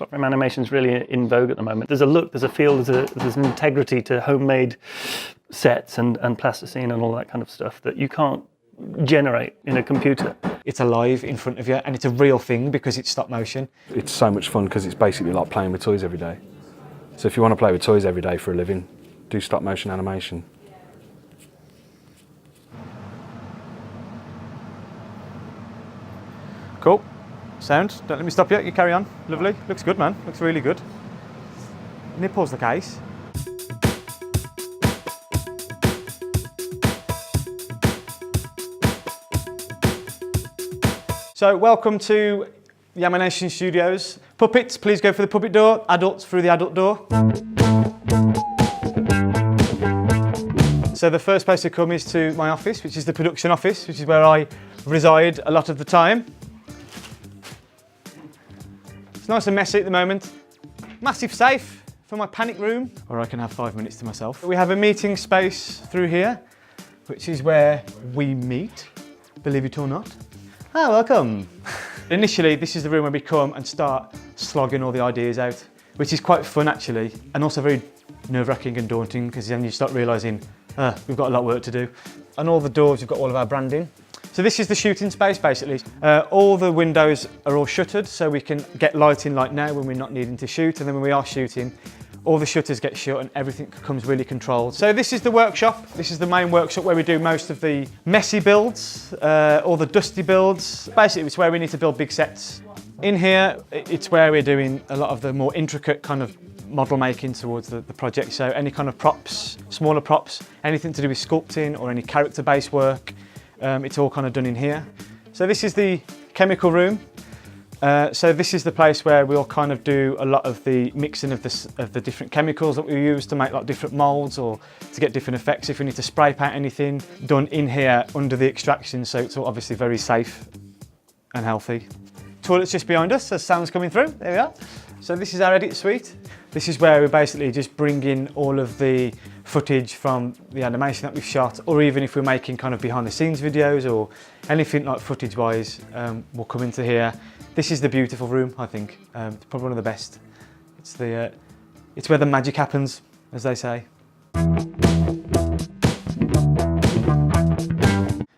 Stop frame animation is really in vogue at the moment. There's a look, there's a feel, there's an integrity to homemade sets and plasticine and all that kind of stuff that you can't generate in a computer. It's alive in front of you, and it's a real thing because it's stop motion. It's so much fun because it's basically like playing with toys every day. So if you want to play with toys every day for a living, do stop motion animation. Cool. Sound. Don't let me stop you. You carry on. Lovely. Looks good, man. Looks really good. Nipples the case. So welcome to Yamination Studios. Puppets, please go for the puppet door. Adults through the adult door. So the first place to come is to my office, which is the production office, which is where I reside a lot of the time. It's nice and messy at the moment. Massive safe for my panic room, where I can have 5 minutes to myself. We have a meeting space through here, which is where we meet, believe it or not. Ah, welcome. Initially, this is the room where we come and start slogging all the ideas out, which is quite fun actually, and also very nerve-wracking and daunting, because then you start realising, we've got a lot of work to do. On all the doors, we've got all of our branding. So this is the shooting space basically. All the windows are all shuttered, so we can get light in like now when we're not needing to shoot, and then when we are shooting, all the shutters get shut and everything becomes really controlled. So this is the workshop. This is the main workshop where we do most of the messy builds, or the dusty builds. Basically, it's where we need to build big sets. In here, it's where we're doing a lot of the more intricate kind of model making towards the project. So any kind of props, smaller props, anything to do with sculpting or any character-based work, it's all kind of done in here. So this is the chemical room. So this is the place where we'll kind of do a lot of the mixing of the different chemicals that we use to make like different molds or to get different effects. If we need to spray paint anything, done in here under the extraction, so it's all obviously very safe and healthy. Toilet's just behind us, as sound's coming through, there we are. So this is our edit suite. This is where we basically just bring in all of the footage from the animation that we've shot, or even if we're making kind of behind the scenes videos or anything like footage wise, we'll come into here. This is the beautiful room, I think. It's probably one of the best. It's where the magic happens, as they say.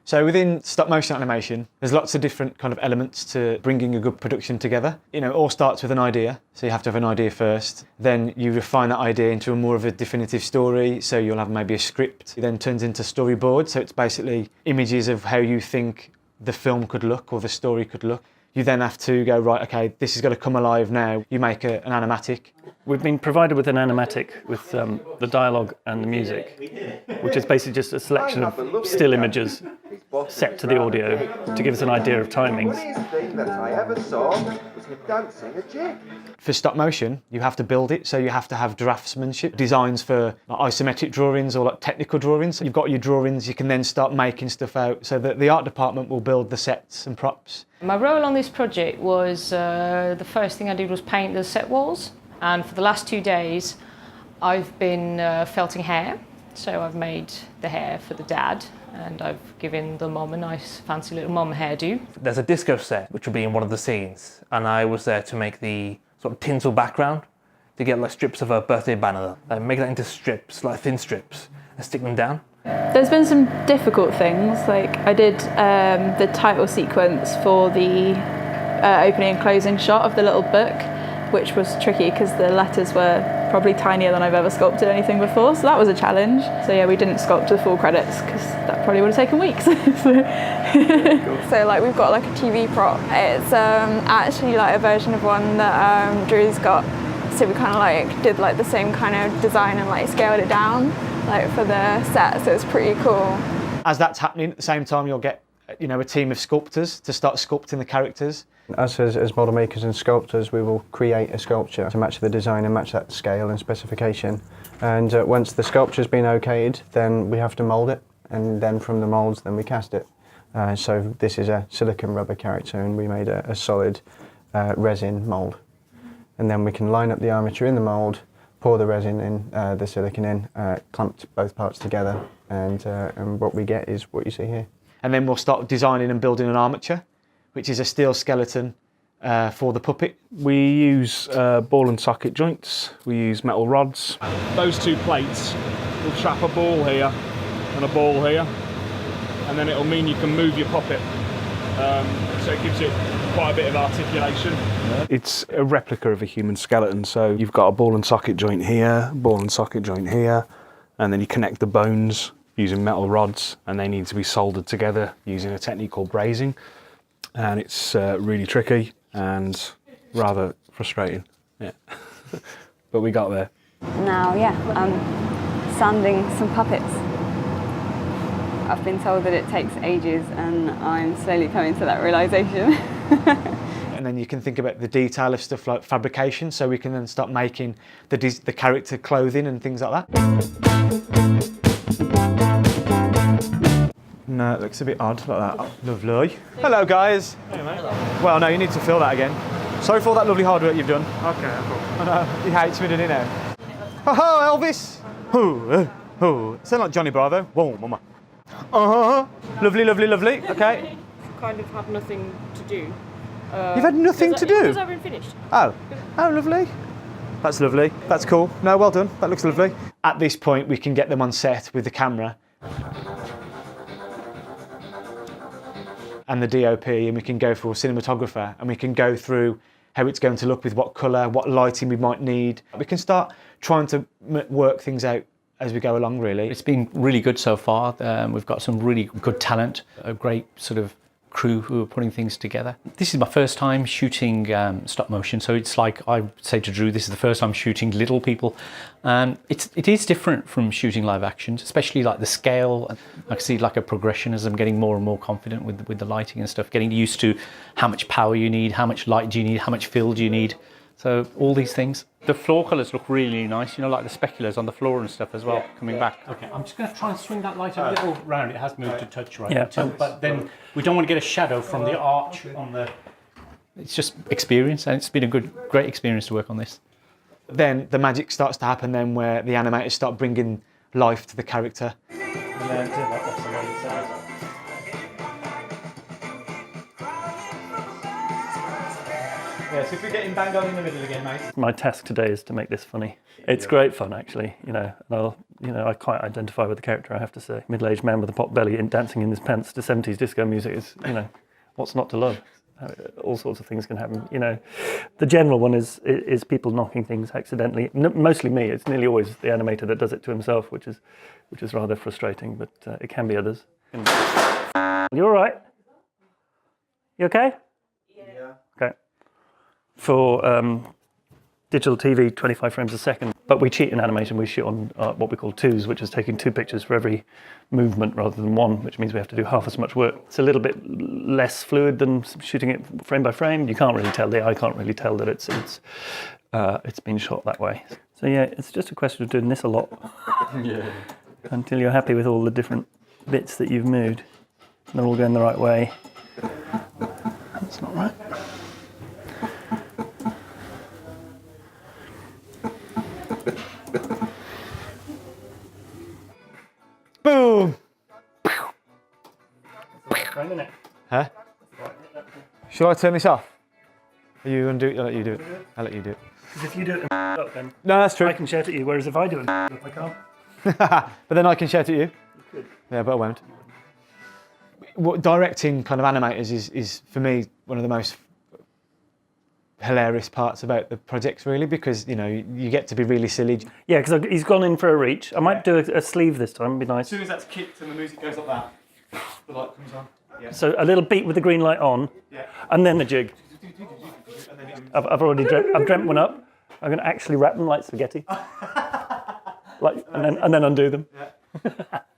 So within stop motion animation, there's lots of different kind of elements to bringing a good production together. You know, it all starts with an idea. So you have to have an idea first. Then you refine that idea into more of a definitive story. So you'll have maybe a script. It then turns into storyboard. So it's basically images of how you think the film could look or the story could look. You then have to go, right, okay, this is going to come alive now. You make an animatic. We've been provided with an animatic with the dialogue and the music, which is basically just a selection of still images set to the audio to give us an idea of timings. For stop motion, you have to build it, so you have to have draftsmanship, designs for like isometric drawings or like technical drawings. You've got your drawings, you can then start making stuff out, so that the art department will build the sets and props. My role on this project was, the first thing I did was paint the set walls, and for the last 2 days I've been felting hair. So I've made the hair for the dad, and I've given the mum a nice fancy little mum hairdo. There's a disco set which will be in one of the scenes, and I was there to make the sort of tinsel background, to get like strips of a birthday banner, and make that into strips, like thin strips, and stick them down. There's been some difficult things, like I did the title sequence for the opening and closing shot of the little book, which was tricky because the letters were probably tinier than I've ever sculpted anything before, so that was a challenge. So yeah, we didn't sculpt the full credits because that probably would have taken weeks. So like we've got like a TV prop. It's actually like a version of one that Drew's got. So we kind of like did like the same kind of design and like scaled it down like for the set, so it's pretty cool. As that's happening at the same time, you'll get a team of sculptors to start sculpting the characters. Us as model makers and sculptors, we will create a sculpture to match the design and match that scale and specification. And once the sculpture's been okayed, then we have to mould it, and then from the moulds, then we cast it. So this is a silicone rubber character, and we made a solid resin mould. And then we can line up the armature in the mould, pour the resin in, the silicone in, clamped both parts together, and what we get is what you see here. And then we'll start designing and building an armature, which is a steel skeleton for the puppet? We use ball and socket joints. We use metal rods. Those two plates will trap a ball here and a ball here, and then it'll mean you can move your puppet. So it gives it quite a bit of articulation. It's a replica of a human skeleton, so you've got a ball and socket joint here, ball and socket joint here, and then you connect the bones using metal rods, and they need to be soldered together using a technique called brazing. And it's really tricky and rather frustrating. Yeah. But we got there. Now, yeah, I'm sanding some puppets. I've been told that it takes ages, and I'm slowly coming to that realisation. And then you can think about the detail of stuff like fabrication, so we can then start making the character clothing and things like that. No, it looks a bit odd like that. Lovely. Hello, guys. Hey, mate. Well, no, you need to fill that again. Sorry for all that lovely hard work you've done. Okay, cool. I know, he hates me, doesn't he now? Oh, Elvis! Sound like Johnny Bravo. Whoa, mama. Lovely, lovely, lovely. Okay. Kind of had nothing to do. You've had nothing to do? Because I've been finished. Oh, lovely. That's lovely. That's cool. No, well done. That looks lovely. At this point, we can get them on set with the camera and the DOP, and we can go for a cinematographer, and we can go through how it's going to look with what colour, what lighting we might need. We can start trying to work things out as we go along, really. It's been really good so far. We've got some really good talent, a great sort of crew who are putting things together. This is my first time shooting stop motion, so it's like I say to Drew, this is the first time shooting little people, and it is different from shooting live actions, especially like the scale. I can see like a progression as I'm getting more and more confident with the lighting and stuff, getting used to how much power you need, how much light do you need, how much fill do you need. So all these things. The floor colours look really nice, you know, like the speculars on the floor and stuff as well, coming back. Okay, I'm just going to try and swing that light a little round. It has moved to touch right now, but then we don't want to get a shadow from the arch on the... It's just experience, and it's been a great experience to work on this. Then the magic starts to happen then where the animators start bringing life to the character. Yeah, so if we're getting banged on in the middle again, mate. My task today is to make this funny. It's great fun, actually. And I quite identify with the character, I have to say. Middle-aged man with a pot belly and dancing in his pants to 70s disco music is, what's not to love? All sorts of things can happen. The general one is people knocking things accidentally. Mostly me. It's nearly always the animator that does it to himself, which is rather frustrating. But it can be others. You all right? You okay? Yeah. Okay. For digital TV, 25 frames a second. But we cheat in animation. We shoot on what we call twos, which is taking 2 pictures for every movement rather than 1, which means we have to do half as much work. It's a little bit less fluid than shooting it frame by frame. You can't really tell, the eye can't really tell that it's been shot that way. So yeah, it's just a question of doing this a lot. Yeah. Until you're happy with all the different bits that you've moved. They're all going the right way. That's not right. Boom! Right in it. Huh? Shall I turn this off? Are you going to do it? I'll let you do it. I'll let you do it. Because if you do it and up, then no, that's true. I can shout at you, whereas if I do it up, I can't. But then I can shout at you. You could. Yeah, but I won't. What directing kind of animators is for me one of the most hilarious parts about the projects, really, because you get to be really silly. Yeah, because he's gone in for a reach. I might do a sleeve this time. It'd be nice. As soon as that's kicked and the music goes like that, the light comes on. Yeah. So a little beat with the green light on, and then the jig. I've already dreamt one up. I'm going to actually wrap them like spaghetti, and then undo them. Yeah.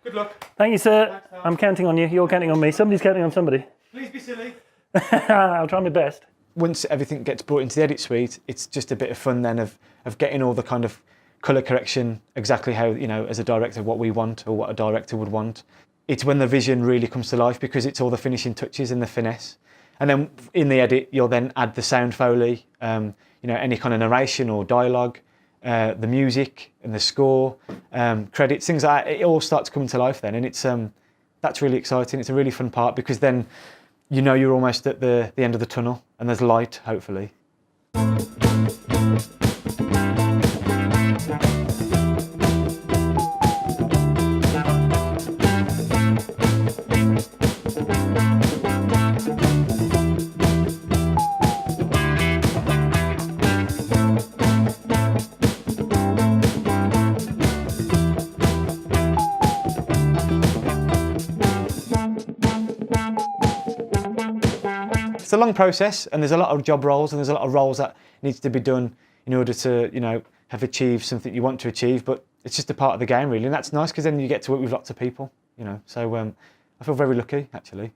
Good luck. Thank you, sir. I'm counting on you. You're counting on me. Somebody's counting on somebody. Please be silly. I'll try my best. Once everything gets brought into the edit suite, it's just a bit of fun then of getting all the kind of colour correction exactly how, as a director, what we want or what a director would want. It's when the vision really comes to life because it's all the finishing touches and the finesse. And then in the edit, you'll then add the sound foley, any kind of narration or dialogue, the music and the score, credits, things like that. It all starts coming to life then, and it's that's really exciting. It's a really fun part because then you know you're almost at the end of the tunnel and there's light, hopefully. It's a long process, and there's a lot of job roles, and there's a lot of roles that needs to be done in order to, you know, have achieved something you want to achieve. But it's just a part of the game, really, and that's nice because then you get to work with lots of people, you know. So I feel very lucky, actually.